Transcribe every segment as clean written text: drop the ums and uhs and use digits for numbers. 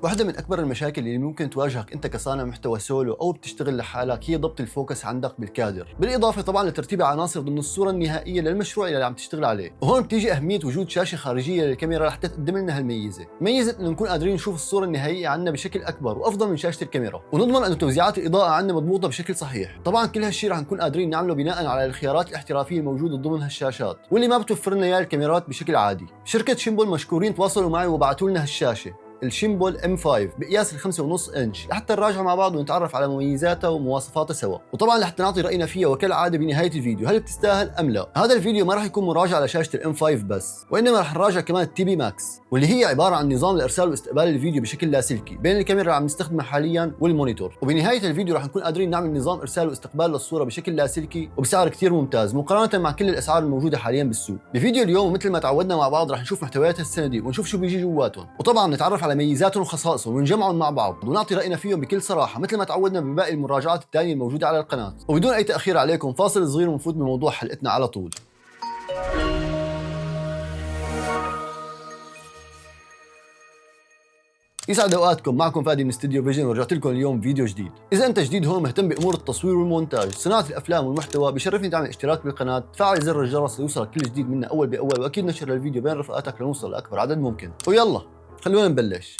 واحدة من أكبر المشاكل اللي ممكن تواجهك أنت كصانع محتوى سولو أو بتشتغل لحالك هي ضبط الفوكس عندك بالكادر، بالإضافة طبعا لترتيب عناصر ضمن الصورة النهائية للمشروع اللي عم تشتغل عليه. وهون بتيجي أهمية وجود شاشة خارجية للكاميرا رح تقدم لنا هالميزة، ميزة إنه نكون قادرين نشوف الصورة النهائية عنا بشكل أكبر وأفضل من شاشة الكاميرا، ونضمن إنه توزيعات الإضاءة عنا مضبوطة بشكل صحيح. طبعا كل هالشيء رح نكون قادرين نعمله بناء على الخيارات الاحترافية الموجودة ضمن هالشاشات واللي ما بتوفر لنا إياها الكاميرات بشكل عادي. شركة شيمبول مشكورين تواصلوا معي وبعثوا لنا هالشاشة الشيمبول M5 بقياس 5.5 انش لحتى نراجع مع بعض ونتعرف على مميزاتها ومواصفاتها سوا، وطبعا لحتى نعطي راينا فيها وكالعاده بنهايه الفيديو هل بتستاهل ام لا. هذا الفيديو ما راح يكون مراجعه لشاشه الM5 بس، وانما راح نراجع كمان الTB Max واللي هي عباره عن نظام لارسال واستقبال الفيديو بشكل لاسلكي بين الكاميرا اللي عم نستخدمها حاليا والمونيتور. وبنهايه الفيديو راح نكون قادرين نعمل نظام ارسال واستقبال للصوره بشكل لاسلكي وبسعر كثير ممتاز مقارنه مع كل الاسعار الموجوده حاليا بالسوق. بفيديو اليوم مثل ما تعودنا مع بعض راح نشوف محتويات الصناديق ونشوف شو بيجي جواتهم، وطبعا نتعرف على ميزاتهم وخصائصهم ونجمعهم مع بعض ونعطي رأينا فيهم بكل صراحة مثل ما تعودنا بباقي المراجعات الثانية الموجودة على القناة. وبدون أي تأخير عليكم فاصل صغير ونفوت بموضوع حلقتنا على طول. يسعد اوقاتكم، معكم فادي من استوديو فيجن ورجعت لكم اليوم فيديو جديد. اذا انت جديد هون مهتم بامور التصوير والمونتاج، صناعه الافلام والمحتوى، بشرفني تعمل اشتراك بالقناه، تفعل زر الجرس ليوصلك كل جديد منا اول باول، واكيد نشر الفيديو بين رفقاتك لنوصل لاكبر عدد ممكن. ويلا خلونا نبلش.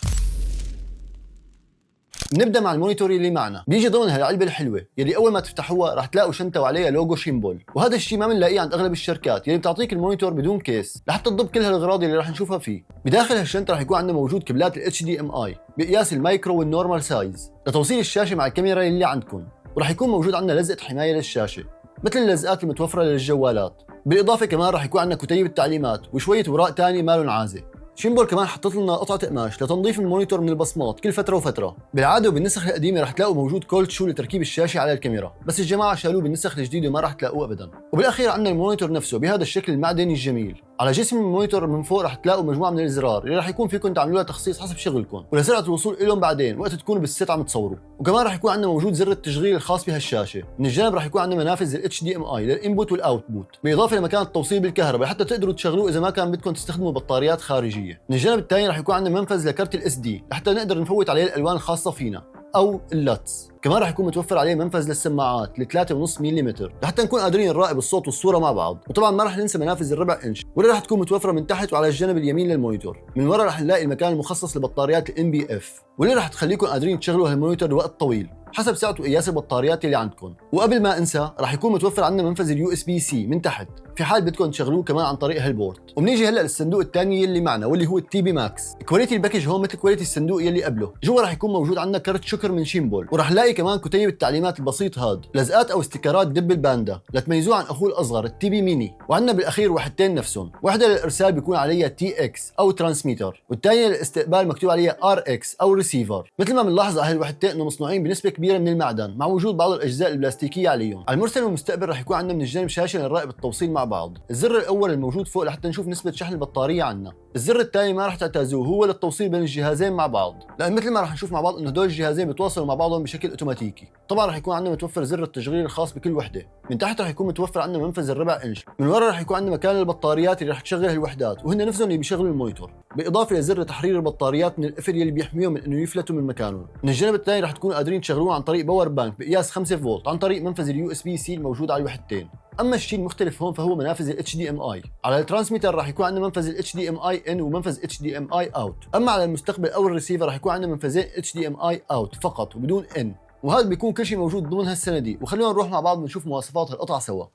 نبدا مع المونيتور اللي معنا، بيجي ضمن هالعلبه الحلوه يلي اول ما تفتحوها راح تلاقوا شنطه وعليها لوجو شيمبول، وهذا الشيء ما بنلاقيه عند اغلب الشركات يلي بتعطيك المونيتور بدون كيس لحتى تضب كل هالاغراض اللي راح نشوفها فيه. بداخل هالشنطه راح يكون عندنا موجود كابلات ال HDMI بقياس المايكرو والنورمال سايز لتوصيل الشاشه مع الكاميرا اللي عندكم، وراح يكون موجود عندنا لزقه حمايه للشاشه مثل اللزقات المتوفره للجوالات. بالاضافه كمان راح يكون عندنا كتيب التعليمات وشويه اوراق ثانيه مالهم عازه. شيمبول كمان حطت لنا قطعه قماش لتنظيف المونيتور من البصمات كل فتره وفتره. بالعاده وبالنسخ القديمه رح تلاقوا موجود كولد شو لتركيب الشاشه على الكاميرا، بس الجماعه شالوه بالنسخ الجديده وما رح تلاقوه ابدا. وبالاخير عندنا المونيتور نفسه بهذا الشكل المعدني الجميل. على جسم المونيتور من فوق رح تلاقوا مجموعه من الازرار اللي رح يكون فيكم تعملوا لها تخصيص حسب شغلكم ولسرعه الوصول لهم بعدين وقت تكونوا بالست عم تصوروا. وكمان رح يكون عندنا موجود زر التشغيل الخاص بهالشاشه. من الجانب رح يكون عندنا منافذ ال HDMI للانبوت والاوتبوت، بالاضافه لمكان التوصيل بالكهرباء حتى تقدروا تشغلوه اذا ما كان بدكم تستخدموا بطاريات خارجية. من الجانب الثاني رح يكون عندنا منفذ لكرت الاس دي لحتى نقدر نفوت عليه الالوان الخاصه فينا او اللاتس. كمان رح يكون متوفر عليه منفذ للسماعات ل 3.5 ملم لحتى نكون قادرين نراقب الصوت والصوره مع بعض. وطبعا ما رح ننسى منافذ الربع انش واللي رح تكون متوفره من تحت وعلى الجانب اليمين للمونيتور. من ورا رح نلاقي المكان المخصص لبطاريات NBF واللي رح تخليكم قادرين تشغلوا هالمونيتور لوقت طويل حسب سعه وقياس البطاريات اللي عندكم. وقبل ما انسى رح يكون متوفر عندنا منفذ اليو اس بي سي من تحت في حال بدكم تشغلوه كمان عن طريق هالبورت. وبنيجي هلا للصندوق الثاني اللي معنا واللي هو التي بي ماكس. كواليتي الباكج هون مثل كواليتي الصندوق يلي قبله. جوا رح يكون موجود عندنا كرت شكر من شيمبول، ورح نلاقي كمان كتيب التعليمات البسيط هاد، لزقات او استيكرات دب الباندا لتميزوه عن اخوه الاصغر التي بي ميني. وعندنا بالاخير وحدتين نفسهم، وحده للارسال بيكون عليها تي اكس او ترانسميتر، والثانيه للاستقبال مكتوب عليها ار اكس او ريسيفر. مثل ما بنلاحظ على هالوحدتين انه مصنوعين بنسبه كبيره من المعدن مع وجود بعض الاجزاء البلاستيكيه عليهم. على المرسل والمستقبل رح يكون عندنا من الجانب شاشه لنراقب التوصيل مع بعض. الزر الاول الموجود فوق لحتى نشوف نسبه شحن البطاريه عندنا. الزر الثاني ما رح تعتازوه، هو للتوصيل بين الجهازين مع بعض، لان مثل ما رح نشوف مع بعض انه هدول الجهازين بيتواصلوا مع بعضهم بشكل اوتوماتيكي. طبعا رح يكون عندنا متوفر زر التشغيل الخاص بكل وحده. من تحت رح يكون متوفر عندنا منفذ الربع انش. من ورا رح يكون عندنا مكان البطاريات اللي رح تشغل هالوحدات وهن نفسهم اللي بيشغلوا المونيتور، بالاضافه لزر تحرير البطاريات من القفل اللي بيحميهم من انه يفلتوا من مكانهم. من الجانب الثاني رح تكونوا قادرين تشغلوه عن طريق باور بانك بقياس 5 فولت عن طريق منفذ اليو اس بي سي الموجود على الوحدتين. اما الشيء المختلف هون فهو منافذ ال HDMI. على الترانسميتر راح يكون عندنا منفذ ال HDMI in ومنفذ HDMI out. اما على المستقبل او الريسيفر راح يكون عندنا منفذين HDMI out فقط وبدون in. وهذا بيكون كل شيء موجود ضمن هالصناديق. وخلونا نروح مع بعض ونشوف مواصفات هالقطع سوا.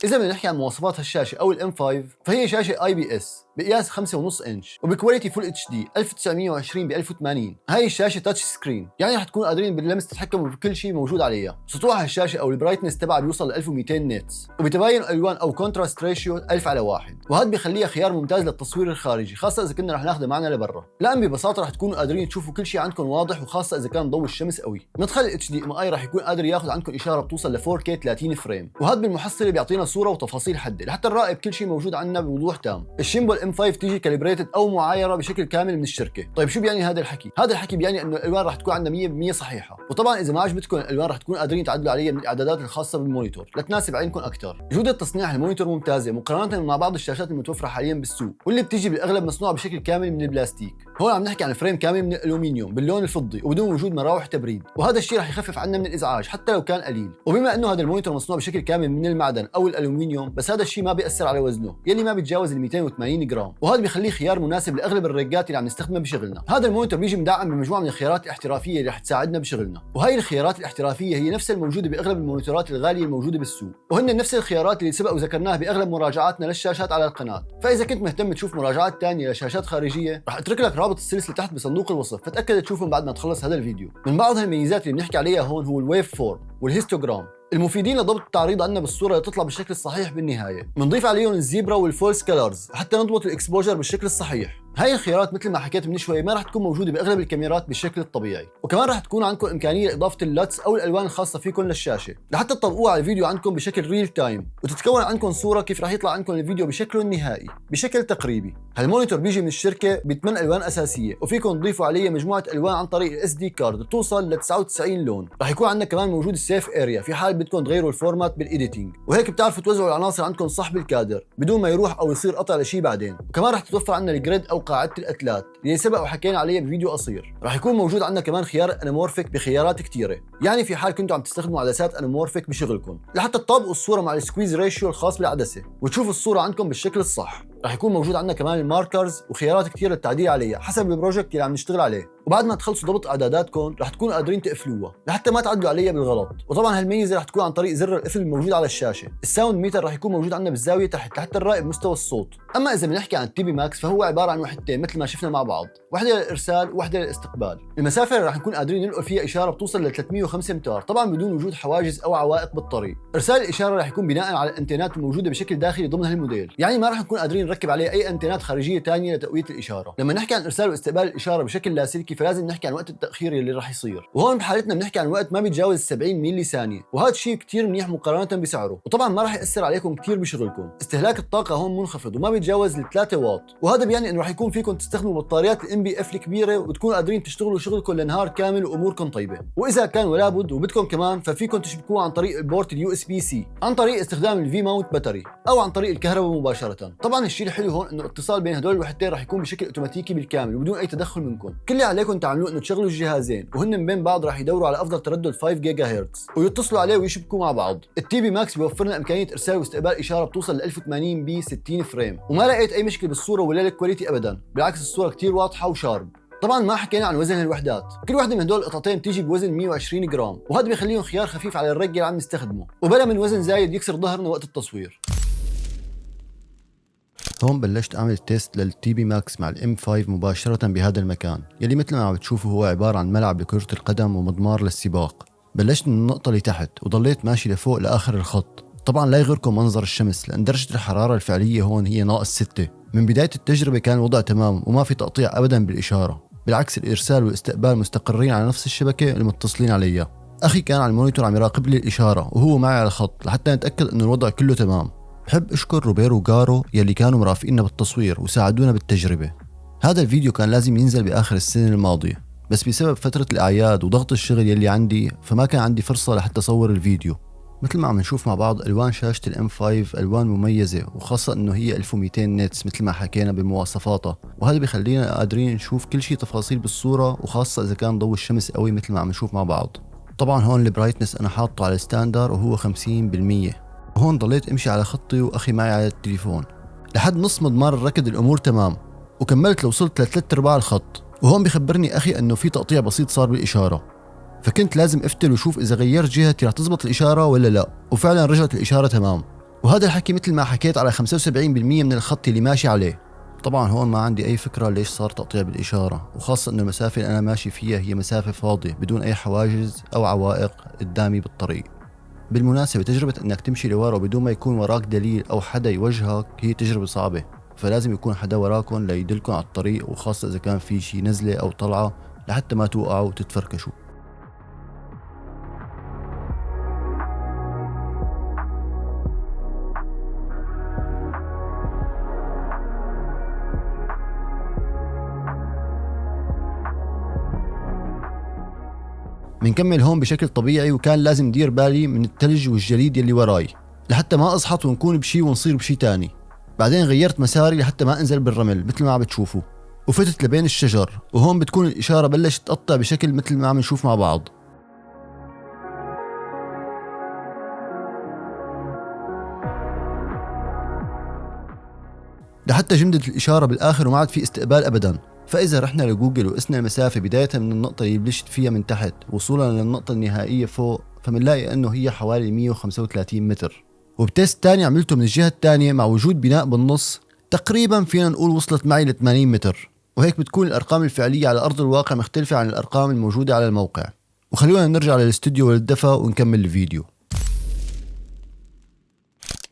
إذا بدنا نحكي عن مواصفات هالشاشة أو الام 5 فهي شاشة IPS بقياس 5.5 انش وبكواليتي فول اتش دي 1920 ب 1080. هاي الشاشة تاتش سكرين، يعني رح تكونوا قادرين باللمس تتحكموا بكل شيء موجود عليها. سطوع هالشاشة أو البرايتنس تبعها بيوصل ل 1200 نيتس، وبتباين الألوان أو كونتراست ريشيو 1000:1، وهذا بيخليها خيار ممتاز للتصوير الخارجي خاصة إذا كنا رح ناخذها معنا لبرا، لأن ببساطة رح تكونوا قادرين تشوفوا كل شيء عندكم واضح، وخاصة إذا كان ضوء الشمس قوي. مدخل ال HDMI رح يكون قادر ياخذ عندكم إشارة بتوصل ل 4K 30 فريم، وهذا بالمحصلة بيعطينا صورة وتفاصيل حدة لحتى نراقب كل شيء موجود عندنا بوضوح تام. الشيمبول الام 5 تيجي كاليبريتد او معايره بشكل كامل من الشركه. طيب شو بيعني هذا الحكي؟ هذا الحكي بيعني انه الالوان رح تكون عندنا 100% صحيحه، وطبعا اذا ما عجبتكم الالوان رح تكونوا قادرين تعدلوا عليها من الاعدادات الخاصه بالمونيتور لتناسب عينكم اكثر. جوده تصنيع المونيتور ممتازه مقارنه مع بعض الشاشات المتوفره حاليا بالسوق، واللي بتيجي بالاغلب مصنوعه بشكل كامل من البلاستيك. هون عم نحكي عن فريم كامل من الالومنيوم باللون الفضي وبدون وجود مراوح تبريد، وهذا الشيء رح يخفف عنا من الازعاج حتى لو كان قليل. وبما انه هذا المونيتور مصنوع بشكل كامل من المعدن او الالومنيوم، بس هذا الشيء ما بيأثر على وزنه يلي ما بيتجاوز ال 280 جرام، وهذا بيخليه خيار مناسب لاغلب الرقات اللي عم نستخدمها بشغلنا. هذا المونيتور بيجي مدعم بمجموعه من الخيارات الاحترافيه اللي رح تساعدنا بشغلنا، وهي الخيارات الاحترافيه هي نفسها الموجوده باغلب المونيتورات الغاليه الموجوده بالسوق، وهن نفس الخيارات اللي سبق وذكرناها باغلب مراجعاتنا للشاشات على القناه. فاذا كنت مهتم تشوف مراجعات ثانيه لشاشات خارجيه رح اترك لك رابط السلسله تحت بصندوق الوصف، فتاكد تشوفهم بعد ما تخلص هذا الفيديو. من بعض الميزات اللي بنحكي عليها هون هو الويف فورم والهيستوغرام، المفيدين لضبط التعريض عندنا بالصوره لتطلع بالشكل الصحيح بالنهايه. بنضيف عليهم الزيبرا والفولس كلرز حتى نضبط الاكسبوجر بالشكل الصحيح. هاي الخيارات مثل ما حكيت من شوي ما راح تكون موجوده باغلب الكاميرات بالشكل الطبيعي، وكمان راح تكون عندكم امكانيه لاضافه اللتس او الالوان الخاصه فيكم للشاشه لحتى تطبقوها على الفيديو عندكم بشكل ريل تايم، وتتكون عندكم صوره كيف راح يطلع عندكم الفيديو بشكله النهائي بشكل تقريبي. هالمونيتور بيجي من الشركه ب8 الوان اساسيه، وفيكم تضيفوا عليه مجموعه الوان عن طريق الاس دي كارد بتوصل ل 99 لون. راح يكون عندنا كمان موجود السيف اريا في حال بدكم تغيروا الفورمات بالايديتنج، وهيك بتعرفوا توزعوا العناصر عندكم صح بالكادر بدون ما يروح او يصير قطع لشيء بعدين. وكمان راح تتوفر عندنا الجريد او قاعده الاتلات اللي سبق وحكينا عليه بفيديو قصير. راح يكون موجود عندنا كمان خيار انامورفيك بخيارات كثيره، يعني في حال كنتوا عم تستخدموا عدسات انامورفيك بشغلكم لحتى تطابقوا الصوره مع السكويز ريشيو الخاص بالعدسه وتشوفوا الصوره عندكم بالشكل الصح. راح يكون موجود عندنا كمان الماركرز وخيارات كثير للتعديل عليها حسب البروجكت اللي عم نشتغل عليه، وبعد ما تخلصوا ضبط اعداداتكم رح تكونوا قادرين تقفلوها لحتى ما تعدلوا عليها بالغلط. وطبعا هالميزه رح تكون عن طريق زر القفل الموجود على الشاشه. الساوند ميتر رح يكون موجود عندنا بالزاويه تحت لحتى نراقب مستوى الصوت. اما اذا بنحكي عن التي بي ماكس فهو عباره عن وحدتين مثل ما شفنا مع بعض، وحده للارسال وحده للاستقبال. المسافه اللي رح نكون قادرين ننقل فيها اشاره بتوصل ل 305 امتار، طبعا بدون وجود حواجز او عوائق بالطريق. ارسال الاشاره رح يكون بناء على الانتينات الموجوده بشكل داخلي ضمن هالموديل، يعني ما رح نكون قادرين نركب عليه اي انتينات خارجيه ثانيه لتقويه الاشاره. لما نحكي عن ارسال واستقبال الاشاره بشكل لاسلكي فلازم نحكي عن وقت التاخير اللي رح يصير، وهون بحالتنا بنحكي عن وقت ما بيتجاوز 70 ملي ثانيه، وهذا الشيء كثير منيح مقارنه بسعره، وطبعا ما رح ياثر عليكم كثير بشغلكم. استهلاك الطاقه هون منخفض وما بيتجاوز ال 3 واط، وهذا بيعني انه رح يكون فيكم تستخدموا بطاريات الام بي اف الكبيره وتكونوا قادرين تشتغلوا شغلكم لنهار كامل واموركم طيبه. واذا كان ولا بد وبدكم كمان ففيكم تشبكوه عن طريق البورت اليو اس بي سي، عن طريق استخدام الفي ماونت باتري او عن طريق الكهرباء مباشره. طبعا الشيء الحلو هون انه الاتصال بين هدول الوحدتين رح يكون بشكل اوتوماتيكي بالكامل وبدون اي تدخل منكم. كل اللي عليكم تعملوه انه تشغلوا الجهازين وهن من بين بعض رح يدوروا على افضل تردد 5 جيجا هرتز ويتصلوا عليه ويشبكوا مع بعض. التي بي ماكس بيوفر لنا امكانيه ارسال واستقبال اشاره بتوصل ل 1080 بي 60 فريم، وما لقيت اي مشكله بالصوره ولا الكواليتي ابدا، بالعكس الصوره كثير واضحه وشارب. طبعا ما حكينا عن وزن الوحدات، كل وحده من هدول القطعتين بتيجي بوزن 120 جرام، وهذا بيخليهم خيار خفيف على الرقه اللي عم نستخدمه وبلا من وزن زايد يكسر ظهرنا وقت التصوير. هون بلشت اعمل تيست للتي بي ماكس مع الام 5 مباشره بهذا المكان يلي مثل ما عم بتشوفوا هو عباره عن ملعب لكره القدم ومضمار للسباق. بلشت من النقطه اللي تحت وضليت ماشي لفوق لاخر الخط. طبعا لا يغركم منظر الشمس لان درجه الحراره الفعليه هون هي -6. من بدايه التجربه كان الوضع تمام وما في تقطيع ابدا بالاشاره، بالعكس الارسال والاستقبال مستقرين على نفس الشبكه المتصلين عليها. اخي كان على المونيتور عم يراقب لي الاشاره وهو معي على الخط لحتى نتاكد انه الوضع كله تمام. بحب اشكر روبيرو وغارو يلي كانوا مرافقيننا بالتصوير وساعدونا بالتجربه. هذا الفيديو كان لازم ينزل باخر السنه الماضيه، بس بسبب فتره الاعياد وضغط الشغل يلي عندي فما كان عندي فرصه لحتى اصور الفيديو. مثل ما عم نشوف مع بعض الوان شاشه الام 5 الوان مميزه، وخاصه انه هي 1200 نيتس مثل ما حكينا بمواصفاتها، وهذا بيخلينا قادرين نشوف كل شيء تفاصيل بالصوره، وخاصه اذا كان ضوء الشمس قوي مثل ما عم نشوف مع بعض. طبعا هون البرايتنس انا حاطه على الستاندر وهو 50%. وهون ضليت امشي على خطي واخي معي على التليفون لحد نص مضمار الركض الامور تمام، وكملت لوصلت لثلاث ارباع الخط. وهون بخبرني اخي انه في تقطيع بسيط صار بالاشاره، فكنت لازم افتل وشوف اذا غيرت جهتي رح تزبط الاشاره ولا لا، وفعلا رجعت الاشاره تمام. وهذا الحكي مثل ما حكيت على 75% من الخط اللي ماشي عليه. طبعا هون ما عندي اي فكره ليش صار تقطيع بالاشاره، وخاصه انه المسافه اللي انا ماشي فيها هي مسافه فاضيه بدون اي حواجز او عوائق قدامي بالطريق. بالمناسبة تجربة انك تمشي لورا بدون ما يكون وراك دليل او حدا يوجهك هي تجربة صعبة، فلازم يكون حدا وراكم ليدلكم على الطريق، وخاصة اذا كان في شي نزلة او طلعة لحتى ما توقعوا وتتفركشوا. بنكمل هون بشكل طبيعي، وكان لازم دير بالي من الثلج والجليد يلي وراي لحتى ما اصحط ونكون بشي ونصير بشي تاني. بعدين غيرت مساري لحتى ما انزل بالرمل مثل ما عم بتشوفوا، وفتت لبين الشجر، وهون بتكون الإشارة بلشت تقطع بشكل مثل ما عم نشوف مع بعض. لحتى جمدت الإشارة بالآخر وما عاد في استقبال أبدا. فإذا رحنا لجوجل وقسنا المسافة بداية من النقطة اللي بلشت فيها من تحت وصولا للنقطة النهائية فوق، فمنلاقي أنه هي حوالي 135 متر. وبتست تاني عملته من الجهة الثانية مع وجود بناء بالنص، تقريبا فينا نقول وصلت معي ل 80 متر. وهيك بتكون الأرقام الفعلية على أرض الواقع مختلفة عن الأرقام الموجودة على الموقع. وخلونا نرجع للاستوديو وللدفا ونكمل الفيديو.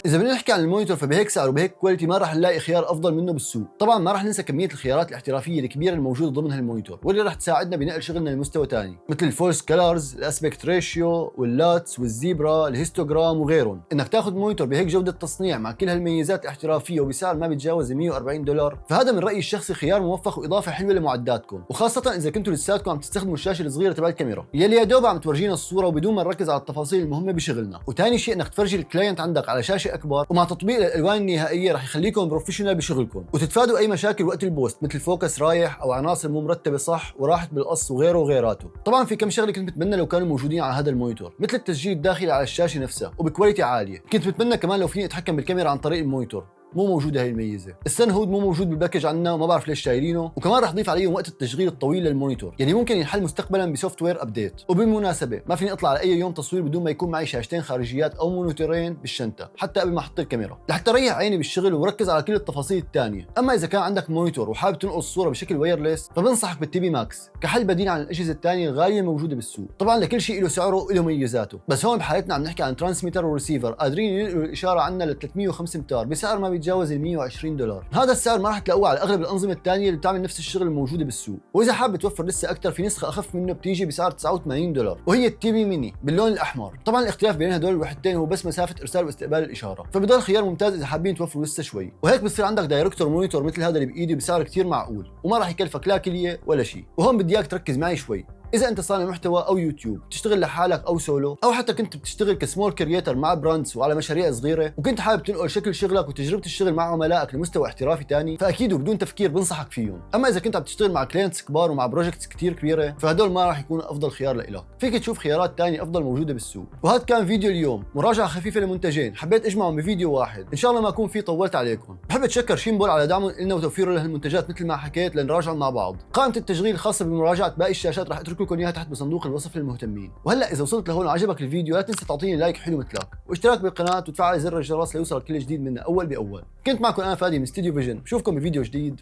إذا بدنا نحكي عن المونيتور فبهيك سعر وبهيك كواليتي ما راح نلاقي خيار أفضل منه بالسوق. طبعا ما راح ننسى كمية الخيارات الاحترافية الكبيرة الموجودة ضمن هالمونيتور، واللي راح تساعدنا بنقل شغلنا لمستوى ثاني، مثل الفولس كلرز، الاسبكت ريشيو، واللاتس والزيبرا، الهيستوغرام وغيرهم. إنك تاخذ مونيتور بهيك جودة تصنيع مع كل هالميزات الاحترافية وبسعر ما بيتجاوز $140، فهذا من رأيي الشخصي خيار موفق وإضافة حلوة لمعداتكم، وخاصة إذا كنتوا لساتكم عم تستخدموا الشاشة الصغيرة تبع الكاميرا يلي يا دوب عم تورجينا الصورة وبدون ما نركز على التفاصيل المهمة بشغلنا. وثاني شيء إنك تفرجي الكلاينت عندك على شاشة أكبر ومع تطبيق الالوان النهائيه رح يخليكم بروفيشنال بشغلكم، وتتفادوا اي مشاكل وقت البوست مثل فوكس رايح او عناصر مو مرتبه صح وراحت بالقص وغيره وغيراته. طبعا في كم شغله كنت بتمنى لو كانوا موجودين على هذا المونيتور، مثل التسجيل الداخلي على الشاشه نفسها وبكواليتي عاليه. كنت بتمنى كمان لو فيني اتحكم بالكاميرا عن طريق المونيتور، مو موجوده هاي الميزه. السن هود مو موجود بالباكج عندنا وما بعرف ليش شايلينه، وكمان رح نضيف عليه وقت التشغيل الطويل للمونيتور، يعني ممكن ينحل مستقبلا بسوفت وير ابديت. وبالمناسبه ما فيني اطلع على اي يوم تصوير بدون ما يكون معي شاشتين خارجيات او مونيتورين بالشنطه حتى قبل ما احط الكاميرا، لحتى اريح عيني بالشغل وركز على كل التفاصيل الثانيه. اما اذا كان عندك مونيتور وحابب تنقل الصوره بشكل وايرلس فبنصحك بالتي بي ماكس كحل بديل عن الاجهزه الثانيه الغاليه الموجوده بالسوق. طبعا لكل شيء له سعره وله ميزاته، بس هون بحالتنا عم نحكي عن ترانسميتر وريسيفر قادرين ينقلوا الاشاره عنا ل 305 امتار بسعر ما بيتجاوز ال $120. هذا السعر ما راح تلاقوه على اغلب الانظمه الثانيه اللي بتعمل نفس الشغل الموجوده بالسوق. واذا حابب توفر لسه اكثر في نسخه اخف منه بتيجي بسعر $89 وهي التي بي ميني باللون الاحمر. طبعا الاختلاف بين هدول الوحدتين هو بس مسافه ارسال واستقبال الاشاره، فبضل خيار ممتاز اذا حابين توفروا لسه شوي. وهيك بصير عندك دايركتور مونيتور مثل هذا اللي بايدي بسعر كثير معقول وما راح يكلفك لا كليه ولا شيء. وهون بدي اياك تركز معي شوي. إذا أنت صانع محتوى أو يوتيوب تشتغل لحالك أو سولو، أو حتى كنت بتشتغل كسمول كرييتر مع براندز وعلى مشاريع صغيرة، وكنت حابب تنقل شكل شغلك وتجربة الشغل مع عملائك لمستوى احترافي تاني، فأكيد وبدون تفكير بنصحك فيهم. أما إذا كنت عم تشتغل مع كلاينتس كبار ومع بروجكتس كتير كبيرة فهدول ما راح يكونوا أفضل خيار لإلك. فيك تشوف خيارات تانية أفضل موجودة بالسوق. وهذا كان فيديو اليوم، مراجعة خفيفة لمنتجين حبيت أجمعهم بفيديو واحد، إن شاء الله ما أكون فيه طولت عليكم. بحب أتشكر شيمبول على دعمهم لنا وتوفيره لهالمنتجات مثل ما حكيت لنراجعهم مع بعض. قائمة التشغيل الخاصة بمراجعة باقي الشاشات راح أترك لكم إياها تحت بصندوق الوصف للمهتمين. وهلا اذا وصلت لهون وعجبك الفيديو لا تنسى تعطيني لايك حلو مثلك، واشتراك بالقناه وتفعل زر الجرس ليوصلك كل جديد منا اول باول. كنت معكم انا فادي من استوديو فيجن، بشوفكم بفيديو جديد.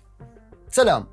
سلام.